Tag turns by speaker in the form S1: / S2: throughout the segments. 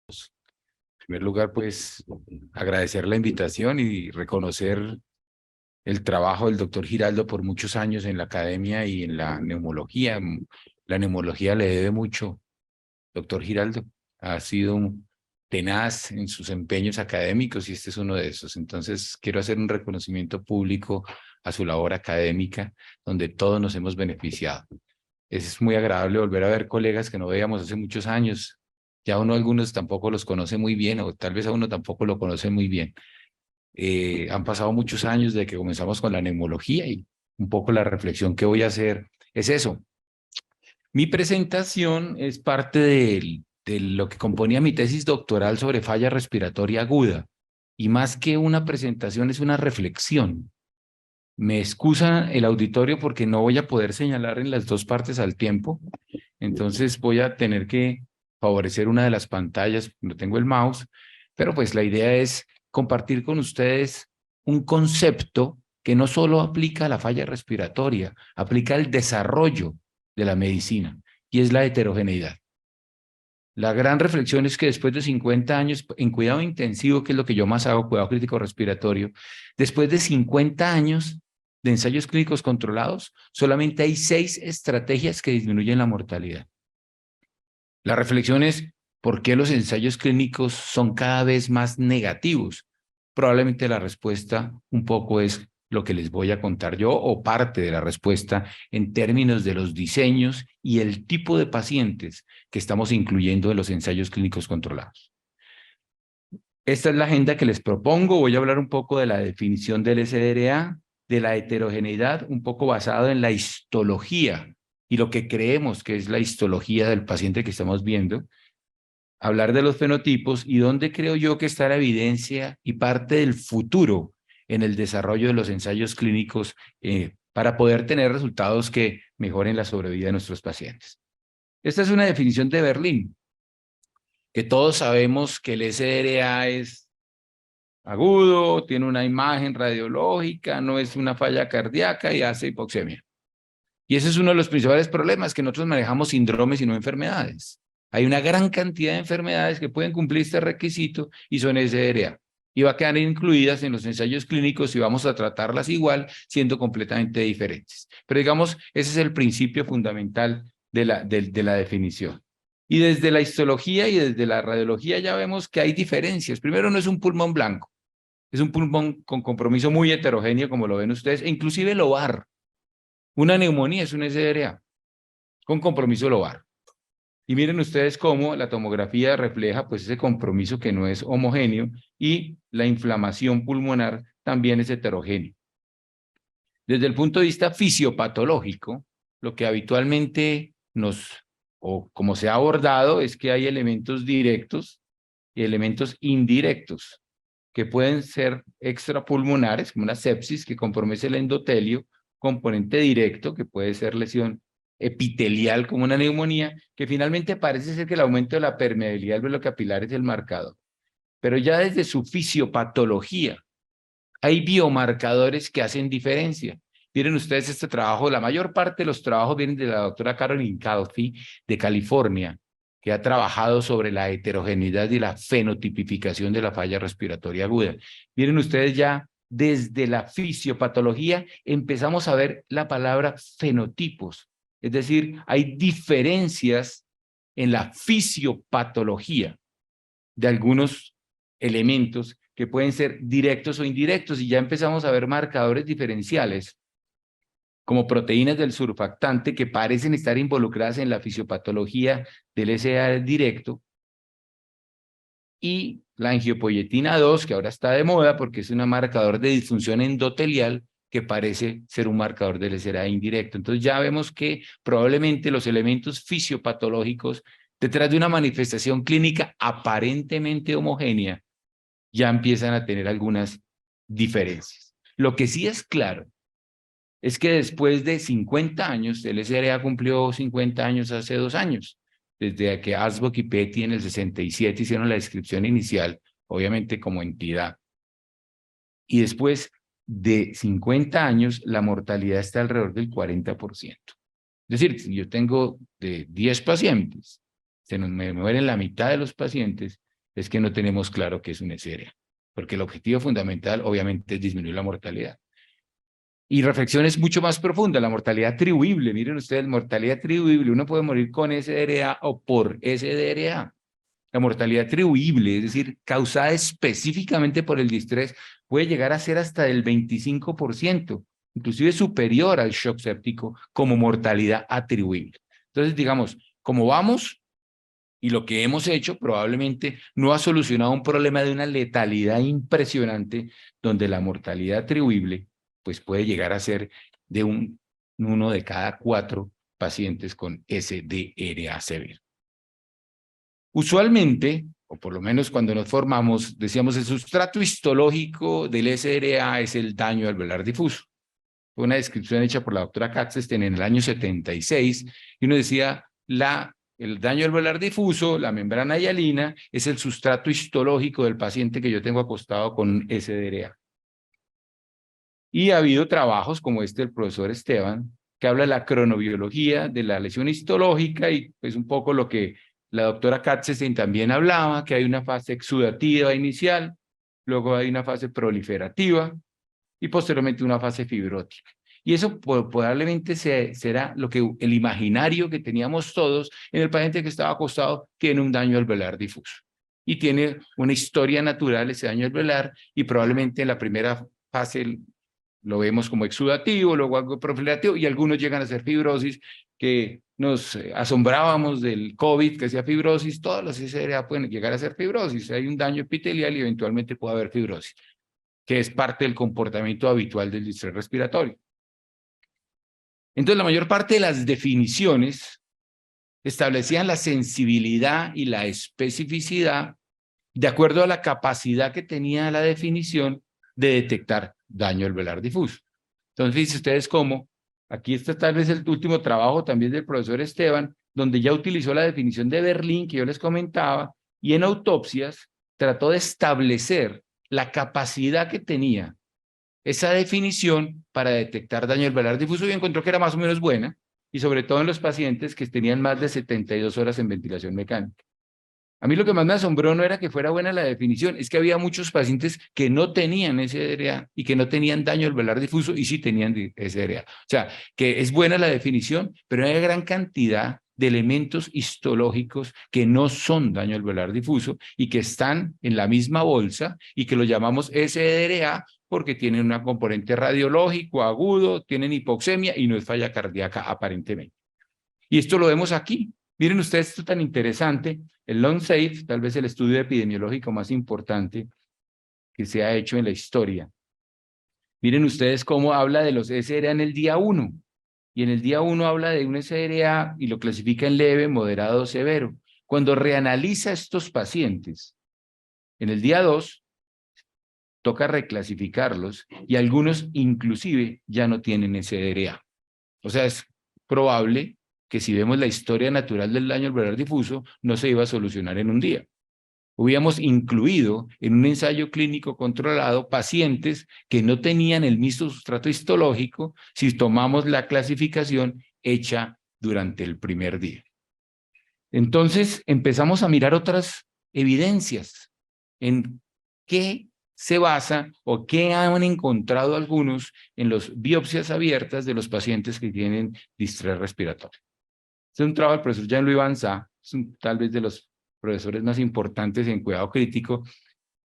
S1: En primer lugar, pues agradecer la invitación y reconocer el trabajo del doctor Giraldo por muchos años en la academia y en la neumología. La neumología le debe mucho, doctor Giraldo. Ha sido tenaz en sus empeños académicos y este es uno de esos. Entonces, quiero hacer un reconocimiento público a su labor académica, donde todos nos hemos beneficiado. Es muy agradable volver a ver colegas que no veíamos hace muchos años. Ya uno algunos tampoco los conoce muy bien o tal vez a uno tampoco lo conoce muy bien. Han pasado muchos años desde que comenzamos con la neumología y un poco la reflexión que voy a hacer es eso. Mi presentación es parte de lo que componía mi tesis doctoral sobre falla respiratoria aguda y más que una presentación es una reflexión. Me excusa el auditorio porque no voy a poder señalar en las dos partes al tiempo, entonces voy a tener que favorecer una de las pantallas, no tengo el mouse, pero pues la idea es compartir con ustedes un concepto que no solo aplica a la falla respiratoria, aplica al desarrollo de la medicina y es la heterogeneidad. La gran reflexión es que después de 50 años en cuidado intensivo, que es lo que yo más hago, cuidado crítico respiratorio, después de 50 años de ensayos clínicos controlados, solamente hay 6 estrategias que disminuyen la mortalidad. La reflexión es, ¿por qué los ensayos clínicos son cada vez más negativos? Probablemente la respuesta un poco es lo que les voy a contar yo o parte de la respuesta en términos de los diseños y el tipo de pacientes que estamos incluyendo en los ensayos clínicos controlados. Esta es la agenda que les propongo. Voy a hablar un poco de la definición del SDRA, de la heterogeneidad, un poco basado en la histología y lo que creemos que es la histología del paciente que estamos viendo, hablar de los fenotipos y dónde creo yo que está la evidencia y parte del futuro en el desarrollo de los ensayos clínicos para poder tener resultados que mejoren la sobrevida de nuestros pacientes. Esta es una definición de Berlín, que todos sabemos que el SDRA es agudo, tiene una imagen radiológica, no es una falla cardíaca y hace hipoxemia. Y ese es uno de los principales problemas, que nosotros manejamos síndromes y no enfermedades. Hay una gran cantidad de enfermedades que pueden cumplir este requisito y son SDRA. Y va a quedar incluidas en los ensayos clínicos y vamos a tratarlas igual, siendo completamente diferentes. Pero digamos, ese es el principio fundamental de la definición. Y desde la histología y desde la radiología ya vemos que hay diferencias. Primero, no es un pulmón blanco, es un pulmón con compromiso muy heterogéneo, como lo ven ustedes, e inclusive lobar. Una neumonía es un SDRA con compromiso lobar. Y miren ustedes cómo la tomografía refleja pues ese compromiso que no es homogéneo y la inflamación pulmonar también es heterogénea. Desde el punto de vista fisiopatológico, lo que habitualmente o como se ha abordado, es que hay elementos directos y elementos indirectos que pueden ser extrapulmonares, como una sepsis que compromete el endotelio, componente directo, que puede ser lesión epitelial como una neumonía, que finalmente parece ser que el aumento de la permeabilidad del velo capilar es el marcador. Pero ya desde su fisiopatología, hay biomarcadores que hacen diferencia. Miren ustedes este trabajo, la mayor parte de los trabajos vienen de la doctora Carolyn Calfee de California, que ha trabajado sobre la heterogeneidad y la fenotipificación de la falla respiratoria aguda. Miren ustedes ya desde la fisiopatología empezamos a ver la palabra fenotipos, es decir, hay diferencias en la fisiopatología de algunos elementos que pueden ser directos o indirectos y ya empezamos a ver marcadores diferenciales como proteínas del surfactante que parecen estar involucradas en la fisiopatología del SDA directo y la angiopoyetina 2, que ahora está de moda porque es un marcador de disfunción endotelial que parece ser un marcador del SDA indirecto. Entonces ya vemos que probablemente los elementos fisiopatológicos detrás de una manifestación clínica aparentemente homogénea ya empiezan a tener algunas diferencias. Lo que sí es claro es que después de 50 años, el SRA cumplió 50 años hace 2 años, desde que Asbach y Petty en el 67 hicieron la descripción inicial, obviamente como entidad. Y después de 50 años, la mortalidad está alrededor del 40%. Es decir, si yo tengo de 10 pacientes, me mueren la mitad de los pacientes, es que no tenemos claro qué es un SDRA, porque el objetivo fundamental obviamente es disminuir la mortalidad. Y reflexión es mucho más profunda, la mortalidad atribuible. Miren ustedes, mortalidad atribuible, uno puede morir con SDRA o por SDRA. La mortalidad atribuible, es decir, causada específicamente por el distrés, puede llegar a ser hasta del 25%, inclusive superior al shock séptico como mortalidad atribuible. Entonces, digamos, como vamos y lo que hemos hecho probablemente no ha solucionado un problema de una letalidad impresionante, donde la mortalidad atribuible pues puede llegar a ser de uno de cada 4 pacientes con SDRA severo. Usualmente, o por lo menos cuando nos formamos, decíamos el sustrato histológico del SDRA es el daño alveolar difuso. Fue una descripción hecha por la doctora Katzenstein en el año 76, y uno decía, el daño alveolar difuso, la membrana hialina, es el sustrato histológico del paciente que yo tengo acostado con SDRA. Y ha habido trabajos como este del profesor Esteban, que habla de la cronobiología de la lesión histológica, y pues un poco lo que la doctora Katzenstein también hablaba, que hay una fase exudativa inicial, luego hay una fase proliferativa y posteriormente una fase fibrótica. Y eso probablemente será lo que el imaginario que teníamos todos en el paciente que estaba acostado tiene un daño alveolar difuso. Y tiene una historia natural ese daño alveolar, y probablemente en la primera fase lo vemos como exudativo, luego algo proliferativa, y algunos llegan a ser fibrosis, que nos asombrábamos del COVID, que sea fibrosis. Todas las SDRA pueden llegar a ser fibrosis. Hay un daño epitelial y eventualmente puede haber fibrosis, que es parte del comportamiento habitual del distrés respiratorio. Entonces, la mayor parte de las definiciones establecían la sensibilidad y la especificidad de acuerdo a la capacidad que tenía la definición de detectar daño alveolar difuso. Entonces, fíjense ustedes cómo, aquí está tal vez el último trabajo también del profesor Esteban, donde ya utilizó la definición de Berlín que yo les comentaba, y en autopsias trató de establecer la capacidad que tenía esa definición para detectar daño alveolar difuso, y encontró que era más o menos buena, y sobre todo en los pacientes que tenían más de 72 horas en ventilación mecánica. A mí lo que más me asombró no era que fuera buena la definición, es que había muchos pacientes que no tenían SDRA y que no tenían daño alveolar difuso y sí tenían SDRA. O sea, que es buena la definición, pero hay gran cantidad de elementos histológicos que no son daño alveolar difuso y que están en la misma bolsa y que lo llamamos SDRA porque tienen un componente radiológico agudo, tienen hipoxemia y no es falla cardíaca aparentemente. Y esto lo vemos aquí. Miren ustedes, esto tan interesante, el LungSafe, tal vez el estudio epidemiológico más importante que se ha hecho en la historia. Miren ustedes cómo habla de los SDRA en el día 1. Y en el día 1 habla de un SDRA y lo clasifica en leve, moderado o severo. Cuando reanaliza estos pacientes, en el día 2, toca reclasificarlos y algunos inclusive ya no tienen SDRA. O sea, es probable que si vemos la historia natural del daño alveolar difuso, no se iba a solucionar en un día. Hubiéramos incluido en un ensayo clínico controlado pacientes que no tenían el mismo sustrato histológico si tomamos la clasificación hecha durante el primer día. Entonces empezamos a mirar otras evidencias en qué se basa o qué han encontrado algunos en las biopsias abiertas de los pacientes que tienen distrés respiratorio. Este es un trabajo del profesor Jean-Louis Banzat, tal vez de los profesores más importantes en cuidado crítico,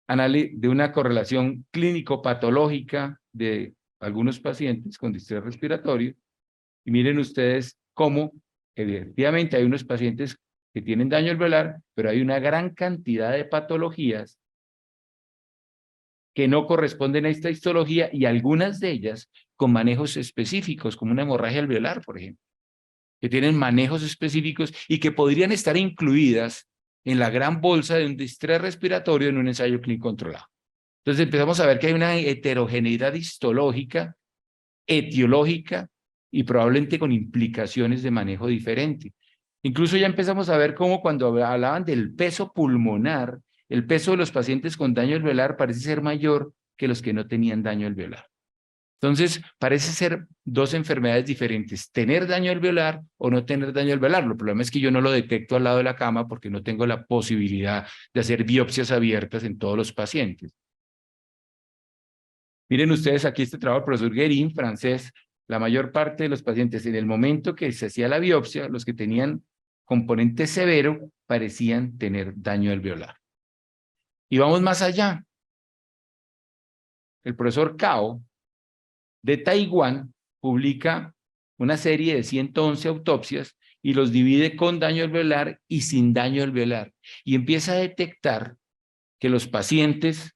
S1: de una correlación clínico-patológica de algunos pacientes con distrés respiratorio. Y miren ustedes cómo, efectivamente, hay unos pacientes que tienen daño alveolar, pero hay una gran cantidad de patologías que no corresponden a esta histología, y algunas de ellas con manejos específicos, como una hemorragia alveolar, por ejemplo, que tienen manejos específicos y que podrían estar incluidas en la gran bolsa de un distrés respiratorio en un ensayo clínico controlado. Entonces empezamos a ver que hay una heterogeneidad histológica, etiológica y probablemente con implicaciones de manejo diferente. Incluso ya empezamos a ver cómo cuando hablaban del peso pulmonar, el peso de los pacientes con daño alveolar parece ser mayor que los que no tenían daño alveolar. Entonces, parece ser dos enfermedades diferentes, tener daño alveolar o no tener daño alveolar. El problema es que yo no lo detecto al lado de la cama porque no tengo la posibilidad de hacer biopsias abiertas en todos los pacientes. Miren ustedes aquí este trabajo del profesor Guérin, francés. La mayor parte de los pacientes, en el momento que se hacía la biopsia, los que tenían componente severo parecían tener daño alveolar. Y vamos más allá. El profesor Cao de Taiwán publica una serie de 111 autopsias y los divide con daño alveolar y sin daño alveolar. Y empieza a detectar que los pacientes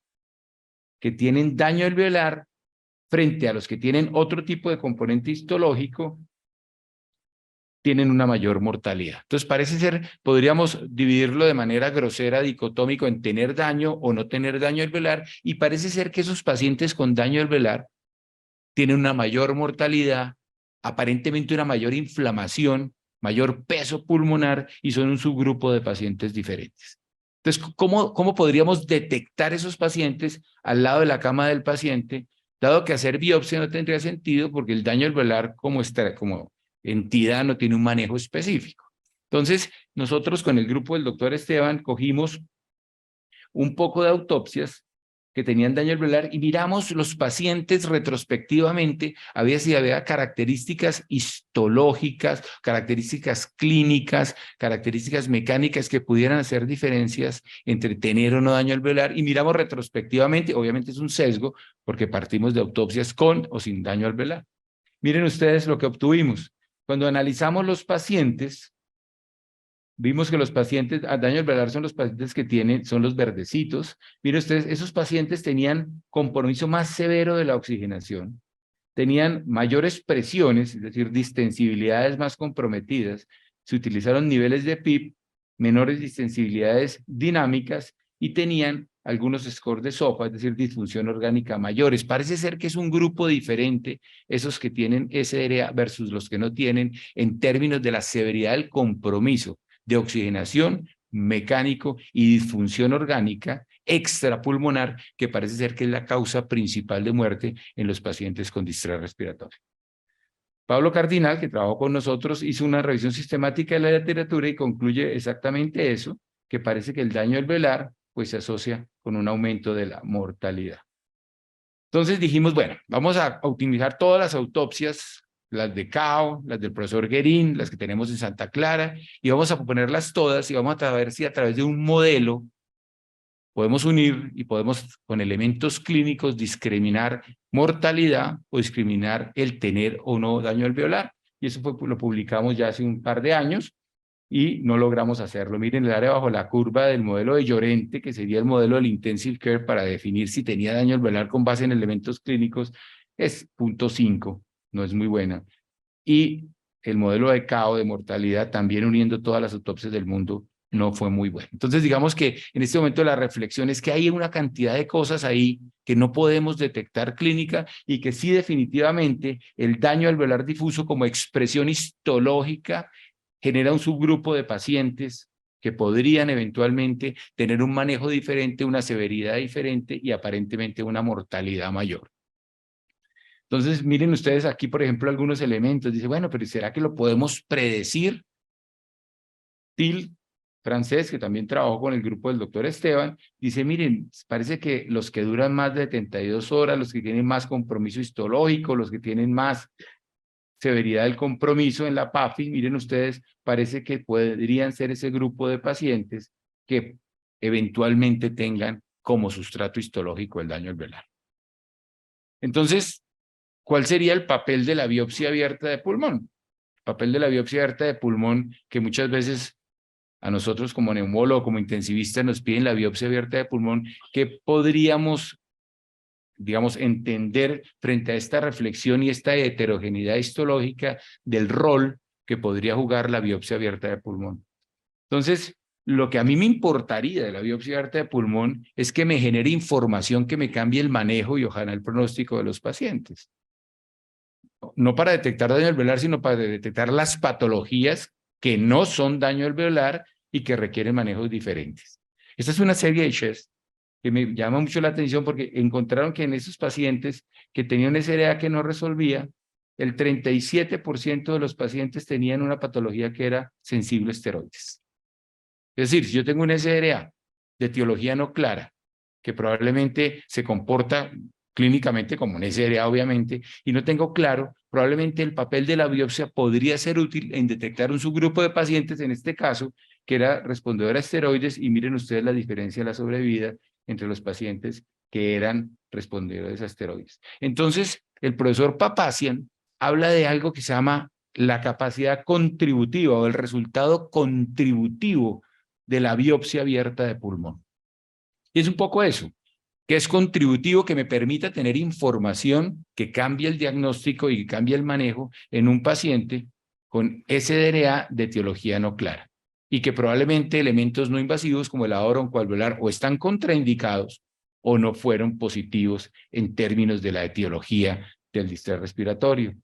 S1: que tienen daño alveolar frente a los que tienen otro tipo de componente histológico tienen una mayor mortalidad. Entonces parece ser, podríamos dividirlo de manera grosera, dicotómico, en tener daño o no tener daño alveolar, y parece ser que esos pacientes con daño alveolar tienen una mayor mortalidad, aparentemente una mayor inflamación, mayor peso pulmonar, y son un subgrupo de pacientes diferentes. Entonces, ¿cómo podríamos detectar esos pacientes al lado de la cama del paciente, dado que hacer biopsia no tendría sentido porque el daño alveolar como entidad no tiene un manejo específico? Entonces, nosotros con el grupo del doctor Esteban cogimos un poco de autopsias que tenían daño alveolar y miramos los pacientes retrospectivamente a ver si había características histológicas, características clínicas, características mecánicas que pudieran hacer diferencias entre tener o no daño alveolar, y miramos retrospectivamente. Obviamente es un sesgo porque partimos de autopsias con o sin daño alveolar. Miren ustedes lo que obtuvimos. Cuando analizamos los pacientes, vimos que los pacientes a daño alveolar son los pacientes que son los verdecitos. Miren ustedes, esos pacientes tenían compromiso más severo de la oxigenación, tenían mayores presiones, es decir, distensibilidades más comprometidas, se utilizaron niveles de PIB, menores distensibilidades dinámicas y tenían algunos scores de SOFA, es decir, disfunción orgánica mayores. Parece ser que es un grupo diferente, esos que tienen SRA versus los que no tienen, en términos de la severidad del compromiso de oxigenación, mecánico y disfunción orgánica extrapulmonar, que parece ser que es la causa principal de muerte en los pacientes con distrés respiratorio. Pablo Cardinal, que trabajó con nosotros, hizo una revisión sistemática de la literatura y concluye exactamente eso, que parece que el daño alveolar pues se asocia con un aumento de la mortalidad. Entonces dijimos, bueno, vamos a optimizar todas las autopsias, las de Cao, las del profesor Guérin, las que tenemos en Santa Clara, y vamos a ponerlas todas y vamos a ver si a través de un modelo podemos unir y podemos con elementos clínicos discriminar mortalidad o discriminar el tener o no daño alveolar. Y eso lo publicamos ya hace un par de años y no logramos hacerlo. Miren el área bajo la curva del modelo de Llorente, que sería el modelo del Intensive Care para definir si tenía daño alveolar con base en elementos clínicos, es 0.5, no es muy buena. Y el modelo de Cao de mortalidad, también uniendo todas las autopsias del mundo, no fue muy bueno. Entonces, digamos que en este momento la reflexión es que hay una cantidad de cosas ahí que no podemos detectar clínica y que sí definitivamente el daño alveolar difuso como expresión histológica genera un subgrupo de pacientes que podrían eventualmente tener un manejo diferente, una severidad diferente y aparentemente una mortalidad mayor. Entonces, miren ustedes aquí, por ejemplo, algunos elementos. Dice, bueno, pero ¿será que lo podemos predecir? Till, francés, que también trabajó con el grupo del doctor Esteban, dice, miren, parece que los que duran más de 72 horas, los que tienen más compromiso histológico, los que tienen más severidad del compromiso en la PAFI, miren ustedes, parece que podrían ser ese grupo de pacientes que eventualmente tengan como sustrato histológico el daño alveolar. Entonces, ¿cuál sería el papel de la biopsia abierta de pulmón? El papel de la biopsia abierta de pulmón, que muchas veces a nosotros como neumólogo, como intensivistas, nos piden la biopsia abierta de pulmón, ¿qué podríamos, digamos, entender frente a esta reflexión y esta heterogeneidad histológica del rol que podría jugar la biopsia abierta de pulmón? Entonces, lo que a mí me importaría de la biopsia abierta de pulmón es que me genere información que me cambie el manejo y ojalá el pronóstico de los pacientes. No para detectar daño alveolar, sino para detectar las patologías que no son daño alveolar y que requieren manejos diferentes. Esta es una serie de Chest que me llama mucho la atención porque encontraron que en esos pacientes que tenían SRA que no resolvía, el 37% de los pacientes tenían una patología que era sensible a esteroides. Es decir, si yo tengo un SRA de etiología no clara, que probablemente se comporta clínicamente como un SRA, obviamente, y no tengo claro, probablemente el papel de la biopsia podría ser útil en detectar un subgrupo de pacientes, en este caso, que era respondedor a esteroides, y miren ustedes la diferencia de la sobrevida entre los pacientes que eran respondedores a esteroides. Entonces, el profesor Papazian habla de algo que se llama la capacidad contributiva o el resultado contributivo de la biopsia abierta de pulmón. Y es un poco eso, que es contributivo, que me permita tener información que cambie el diagnóstico y que cambie el manejo en un paciente con SDRA de etiología no clara y que probablemente elementos no invasivos como el ahora oncoalveolar o están contraindicados o no fueron positivos en términos de la etiología del distrés respiratorio.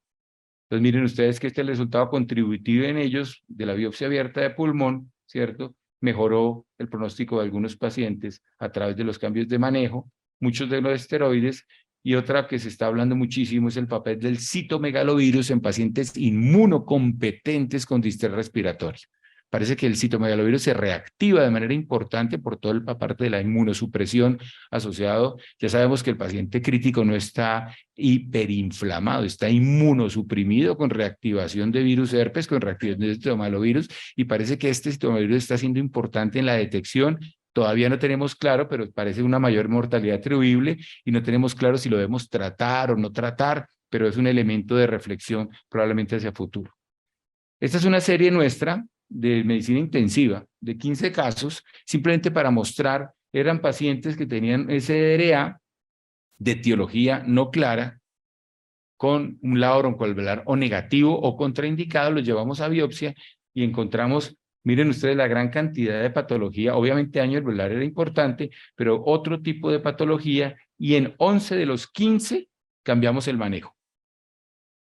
S1: Entonces miren ustedes que este es el resultado contributivo en ellos de la biopsia abierta de pulmón, ¿cierto? Mejoró el pronóstico de algunos pacientes a través de los cambios de manejo, muchos de los esteroides, y otra que se está hablando muchísimo es el papel del citomegalovirus en pacientes inmunocompetentes con distrés respiratorio. Parece que el citomegalovirus se reactiva de manera importante por toda la parte de la inmunosupresión asociado. Ya sabemos que el paciente crítico no está hiperinflamado, está inmunosuprimido con reactivación de virus herpes, con reactivación de citomegalovirus, y parece que este citomegalovirus está siendo importante en la detección. Todavía no tenemos claro, pero parece una mayor mortalidad atribuible y no tenemos claro si lo debemos tratar o no tratar, pero es un elemento de reflexión probablemente hacia futuro. Esta es una serie nuestra de medicina intensiva de 15 casos, simplemente para mostrar, eran pacientes que tenían SDRA de etiología no clara, con un lado oncoalveolar o negativo o contraindicado, los llevamos a biopsia y encontramos, miren ustedes la gran cantidad de patología, obviamente daño alveolar era importante, pero otro tipo de patología, y en 11 de los 15 cambiamos el manejo.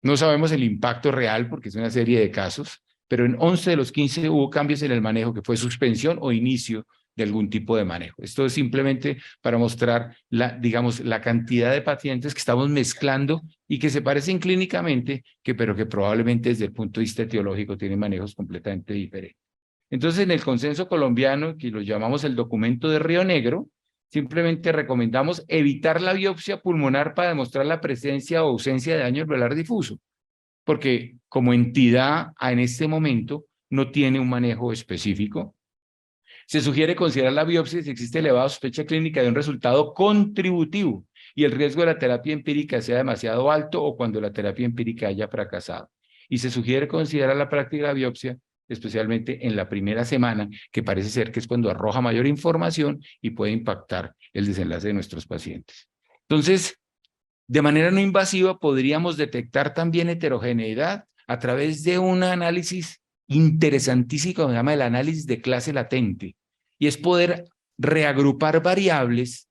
S1: No sabemos el impacto real porque es una serie de casos, pero en 11 de los 15 hubo cambios en el manejo, que fue suspensión o inicio de algún tipo de manejo. Esto es simplemente para mostrar digamos, la cantidad de pacientes que estamos mezclando y que se parecen clínicamente, pero que probablemente desde el punto de vista etiológico tienen manejos completamente diferentes. Entonces, en el consenso colombiano, que lo llamamos el documento de Río Negro, simplemente recomendamos evitar la biopsia pulmonar para demostrar la presencia o ausencia de daño alveolar difuso, porque como entidad en este momento no tiene un manejo específico. Se sugiere considerar la biopsia si existe elevada sospecha clínica de un resultado contributivo y el riesgo de la terapia empírica sea demasiado alto o cuando la terapia empírica haya fracasado. Y se sugiere considerar la práctica de la biopsia especialmente en la primera semana, que parece ser que es cuando arroja mayor información y puede impactar el desenlace de nuestros pacientes. Entonces, de manera no invasiva podríamos detectar también heterogeneidad a través de un análisis interesantísimo que se llama el análisis de clase latente, y es poder reagrupar variables,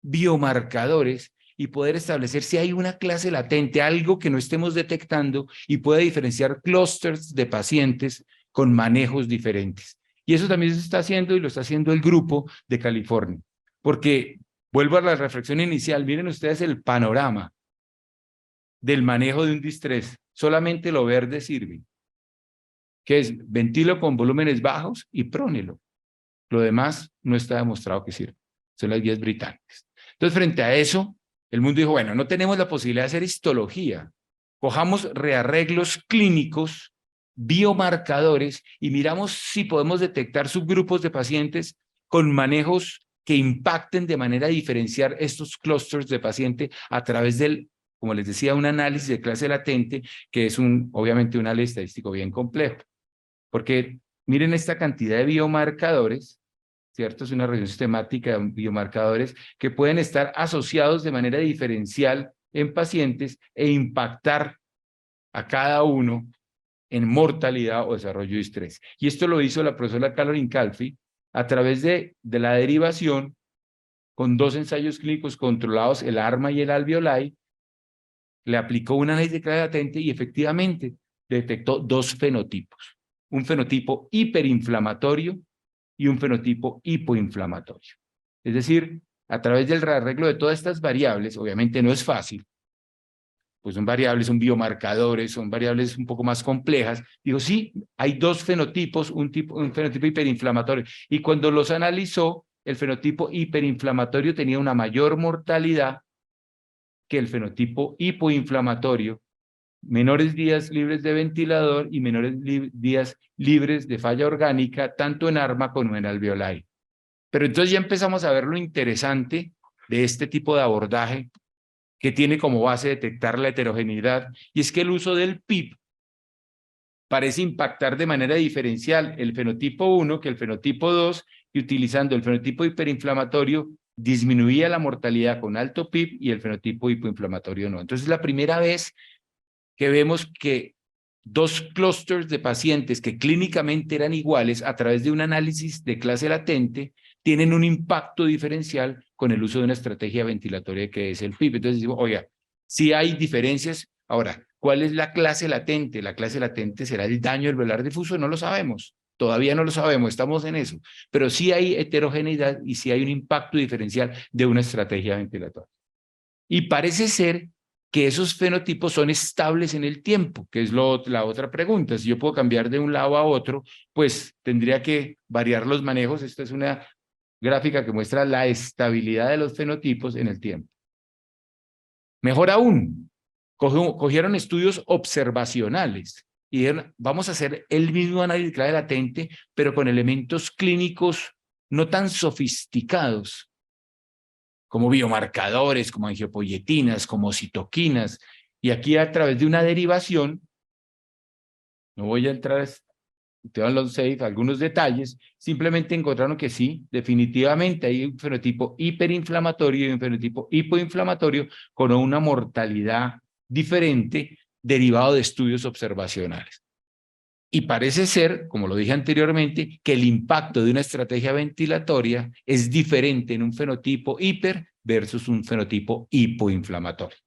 S1: biomarcadores, y poder establecer si hay una clase latente, algo que no estemos detectando y puede diferenciar clústeres de pacientes con manejos diferentes. Y eso también se está haciendo y lo está haciendo el grupo de California. Porque, vuelvo a la reflexión inicial, miren ustedes el panorama del manejo de un distrés. Solamente lo verde sirve, que es ventilo con volúmenes bajos y prónelo. Lo demás no está demostrado que sirve. Son las guías británicas. Entonces, frente a eso, el mundo dijo, bueno, no tenemos la posibilidad de hacer histología. Cojamos rearreglos clínicos, biomarcadores, y miramos si podemos detectar subgrupos de pacientes con manejos que impacten de manera diferenciar estos clústeres de paciente a través del, como les decía, un análisis de clase latente, que es obviamente un análisis estadístico bien complejo. Porque miren esta cantidad de biomarcadores, ¿cierto? Es una revisión sistemática de biomarcadores que pueden estar asociados de manera diferencial en pacientes e impactar a cada uno en mortalidad o desarrollo de estrés. Y esto lo hizo la profesora Caroline Calfee a través de la derivación con 2 ensayos clínicos controlados, el ARMA y el alveoli. Le aplicó un análisis de clase latente y efectivamente detectó 2 fenotipos. Un fenotipo hiperinflamatorio y un fenotipo hipoinflamatorio. Es decir, a través del arreglo de todas estas variables, obviamente no es fácil, pues son variables, son biomarcadores, son variables un poco más complejas. Digo, sí, hay dos fenotipos, un fenotipo hiperinflamatorio. Y cuando los analizó, el fenotipo hiperinflamatorio tenía una mayor mortalidad que el fenotipo hipoinflamatorio, menores días libres de ventilador y menores días libres de falla orgánica, tanto en ARMA como en alveoli. Pero entonces ya empezamos a ver lo interesante de este tipo de abordaje que tiene como base detectar la heterogeneidad, y es que el uso del PIP parece impactar de manera diferencial el fenotipo 1 que el fenotipo 2, y utilizando el fenotipo hiperinflamatorio disminuía la mortalidad con alto PIP y el fenotipo hipoinflamatorio no. Entonces es la primera vez que vemos que dos clústeres de pacientes que clínicamente eran iguales a través de un análisis de clase latente tienen un impacto diferencial con el uso de una estrategia ventilatoria que es el PIP. Entonces digo, oiga, si hay diferencias. Ahora, ¿cuál es la clase latente? La clase latente será el daño alveolar difuso, no lo sabemos. Todavía no lo sabemos, estamos en eso. Pero sí hay heterogeneidad y sí hay un impacto diferencial de una estrategia ventilatoria. Y parece ser que esos fenotipos son estables en el tiempo, que es la otra pregunta. Si yo puedo cambiar de un lado a otro, pues tendría que variar los manejos. Esta es una gráfica que muestra la estabilidad de los fenotipos en el tiempo. Mejor aún, cogieron estudios observacionales y dijeron, vamos a hacer el mismo análisis de clave latente, pero con elementos clínicos no tan sofisticados, como biomarcadores, como angiopoietinas, como citoquinas, y aquí a través de una derivación, no voy a entrar, te dan los safe, algunos detalles, simplemente encontraron que sí, definitivamente hay un fenotipo hiperinflamatorio y un fenotipo hipoinflamatorio con una mortalidad diferente derivado de estudios observacionales. Y parece ser, como lo dije anteriormente, que el impacto de una estrategia ventilatoria es diferente en un fenotipo hiper versus un fenotipo hipoinflamatorio.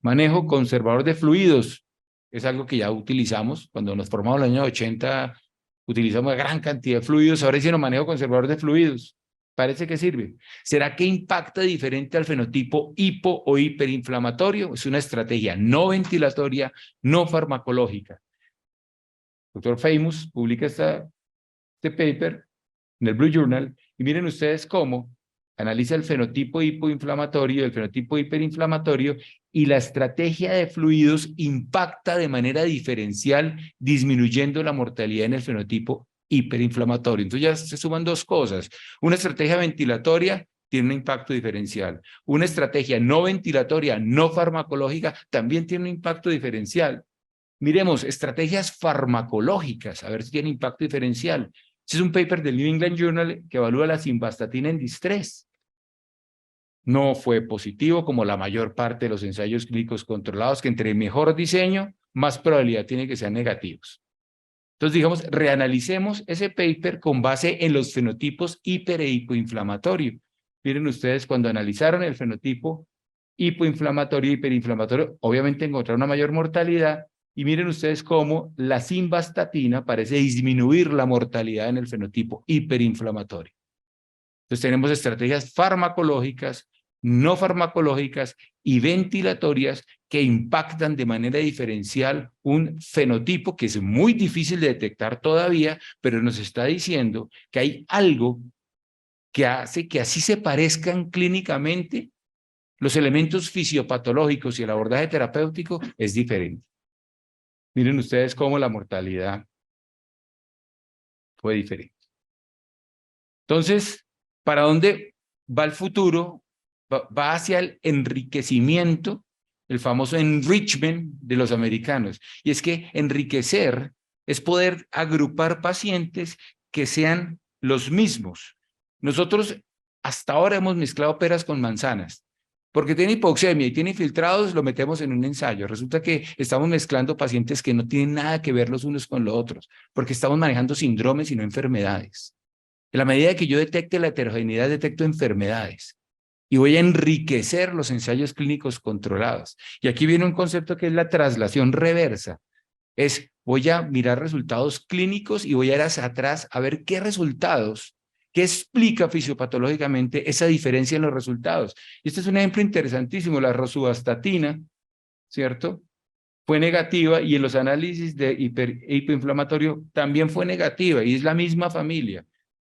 S1: Manejo conservador de fluidos es algo que ya utilizamos. Cuando nos formamos en los años 80, utilizamos una gran cantidad de fluidos. Ahora hicieron manejo conservador de fluidos. Parece que sirve. ¿Será que impacta diferente al fenotipo hipo o hiperinflamatorio? Es una estrategia no ventilatoria, no farmacológica. Doctor Famous publica este paper en el Blue Journal y miren ustedes cómo analiza el fenotipo hipoinflamatorio, el fenotipo hiperinflamatorio, y la estrategia de fluidos impacta de manera diferencial, disminuyendo la mortalidad en el fenotipo hiperinflamatorio. Entonces ya se suman dos cosas. Una estrategia ventilatoria tiene un impacto diferencial. Una estrategia no ventilatoria, no farmacológica, también tiene un impacto diferencial. Miremos, estrategias farmacológicas, a ver si tiene impacto diferencial. Este es un paper del New England Journal que evalúa la simvastatina en distrés. No fue positivo, como la mayor parte de los ensayos clínicos controlados, que entre mejor diseño, más probabilidad tiene que sean negativos. Entonces, digamos, reanalicemos ese paper con base en los fenotipos hiper e hipoinflamatorio. Miren ustedes, cuando analizaron el fenotipo hipoinflamatorio y hiperinflamatorio, obviamente encontraron una mayor mortalidad, y miren ustedes cómo la simvastatina parece disminuir la mortalidad en el fenotipo hiperinflamatorio. Entonces tenemos estrategias farmacológicas, no farmacológicas y ventilatorias que impactan de manera diferencial un fenotipo que es muy difícil de detectar todavía, pero nos está diciendo que hay algo que hace que así se parezcan clínicamente los elementos fisiopatológicos, y el abordaje terapéutico es diferente. Miren ustedes cómo la mortalidad fue diferente. Entonces, ¿para dónde va el futuro? Va hacia el enriquecimiento, el famoso enrichment de los americanos. Y es que enriquecer es poder agrupar pacientes que sean los mismos. Nosotros hasta ahora hemos mezclado peras con manzanas. Porque tiene hipoxemia y tiene infiltrados, lo metemos en un ensayo. Resulta que estamos mezclando pacientes que no tienen nada que ver los unos con los otros, porque estamos manejando síndromes y no enfermedades. En la medida que yo detecte la heterogeneidad, detecto enfermedades. Y voy a enriquecer los ensayos clínicos controlados. Y aquí viene un concepto que es la traslación reversa. Voy a mirar resultados clínicos y voy a ir hacia atrás a ver qué resultados ¿Qué explica fisiopatológicamente esa diferencia en los resultados? Y este es un ejemplo interesantísimo, la rosuvastatina, ¿cierto? Fue negativa y en los análisis de hipoinflamatorio también fue negativa y es la misma familia.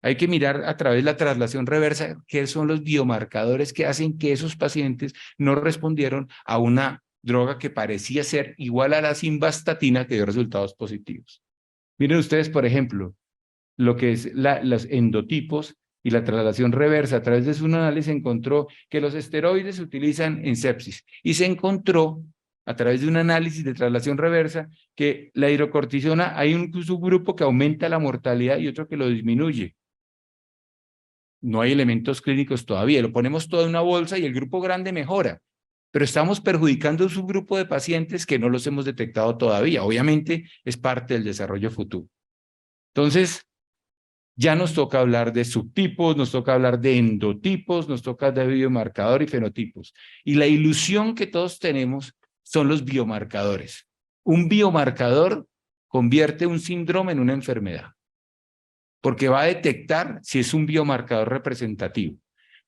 S1: Hay que mirar a través de la traslación reversa qué son los biomarcadores que hacen que esos pacientes no respondieron a una droga que parecía ser igual a la simvastatina que dio resultados positivos. Miren ustedes, por ejemplo, lo que es los endotipos y la traslación reversa. A través de su análisis encontró que los esteroides se utilizan en sepsis y se encontró a través de un análisis de traslación reversa que la hidrocortisona, hay un subgrupo que aumenta la mortalidad y otro que lo disminuye. No hay elementos clínicos todavía, lo ponemos todo en una bolsa y el grupo grande mejora, pero estamos perjudicando a un subgrupo de pacientes que no los hemos detectado todavía. Obviamente es parte del desarrollo futuro. Entonces, ya nos toca hablar de subtipos, nos toca hablar de endotipos, nos toca de biomarcador y fenotipos. Y la ilusión que todos tenemos son los biomarcadores. Un biomarcador convierte un síndrome en una enfermedad, porque va a detectar si es un biomarcador representativo,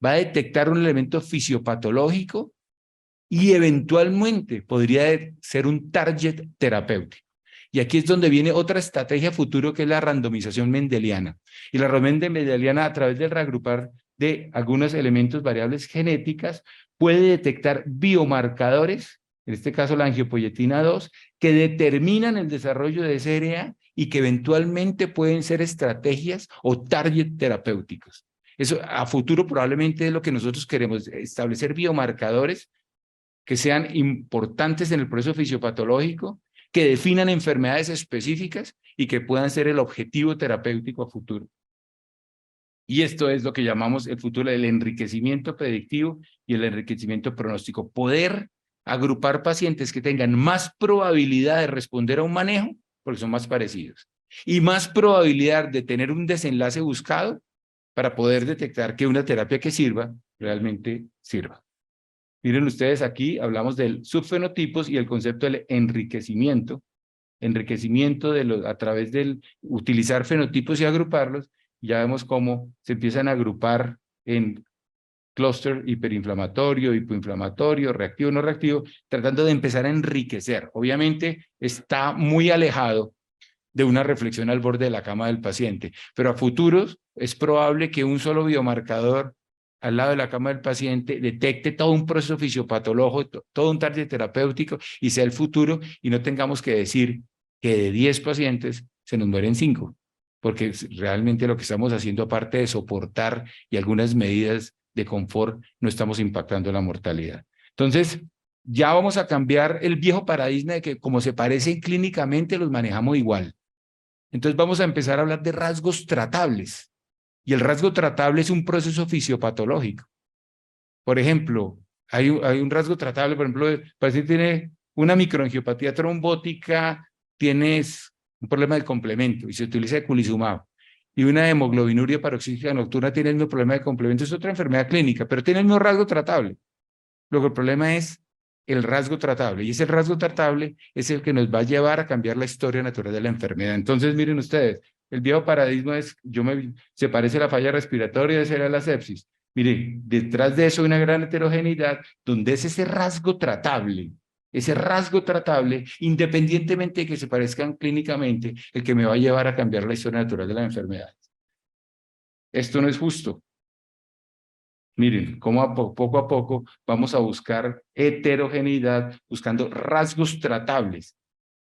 S1: va a detectar un elemento fisiopatológico y eventualmente podría ser un target terapéutico. Y aquí es donde viene otra estrategia futuro que es la randomización mendeliana. Y la randomización mendeliana, a través del reagrupar de algunos elementos variables genéticas, puede detectar biomarcadores, en este caso la angiopoyetina 2, que determinan el desarrollo de SRA y que eventualmente pueden ser estrategias o target terapéuticos. Eso a futuro probablemente es lo que nosotros queremos, establecer biomarcadores que sean importantes en el proceso fisiopatológico, que definan enfermedades específicas y que puedan ser el objetivo terapéutico a futuro. Y esto es lo que llamamos el futuro del enriquecimiento predictivo y el enriquecimiento pronóstico. Poder agrupar pacientes que tengan más probabilidad de responder a un manejo, porque son más parecidos, y más probabilidad de tener un desenlace buscado para poder detectar que una terapia que sirva realmente sirva. Miren ustedes aquí, hablamos del subfenotipos y el concepto del enriquecimiento a través del utilizar fenotipos y agruparlos. Ya vemos cómo se empiezan a agrupar en clúster hiperinflamatorio, hipoinflamatorio, reactivo, no reactivo, tratando de empezar a enriquecer. Obviamente está muy alejado de una reflexión al borde de la cama del paciente, pero a futuros es probable que un solo biomarcador al lado de la cama del paciente detecte todo un proceso fisiopatológico, todo un target terapéutico y sea el futuro y no tengamos que decir que de 10 pacientes se nos mueren 5, porque realmente lo que estamos haciendo, aparte de soportar y algunas medidas de confort, no estamos impactando la mortalidad. Entonces, ya vamos a cambiar el viejo paradigma de que como se parecen clínicamente los manejamos igual. Entonces vamos a empezar a hablar de rasgos tratables. Y el rasgo tratable es un proceso fisiopatológico. Por ejemplo, hay un rasgo tratable, por ejemplo, el paciente tiene una microangiopatía trombótica, tienes un problema del complemento y se utiliza eculizumab. Y una hemoglobinuria paroxística nocturna tiene el mismo problema de complemento, es otra enfermedad clínica, pero tiene el mismo rasgo tratable. Luego el problema es el rasgo tratable, y ese rasgo tratable es el que nos va a llevar a cambiar la historia natural de la enfermedad. Entonces, miren ustedes, el viejo paradigma es, se parece a la falla respiratoria, esa era la sepsis. Miren, detrás de eso hay una gran heterogeneidad, donde es ese rasgo tratable, independientemente de que se parezcan clínicamente, el que me va a llevar a cambiar la historia natural de la enfermedad. Esto no es justo. Miren, cómo poco a poco vamos a buscar heterogeneidad, buscando rasgos tratables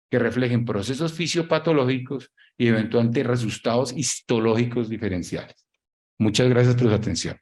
S1: que reflejen procesos fisiopatológicos y eventualmente resultados histológicos diferenciales. Muchas gracias por su atención.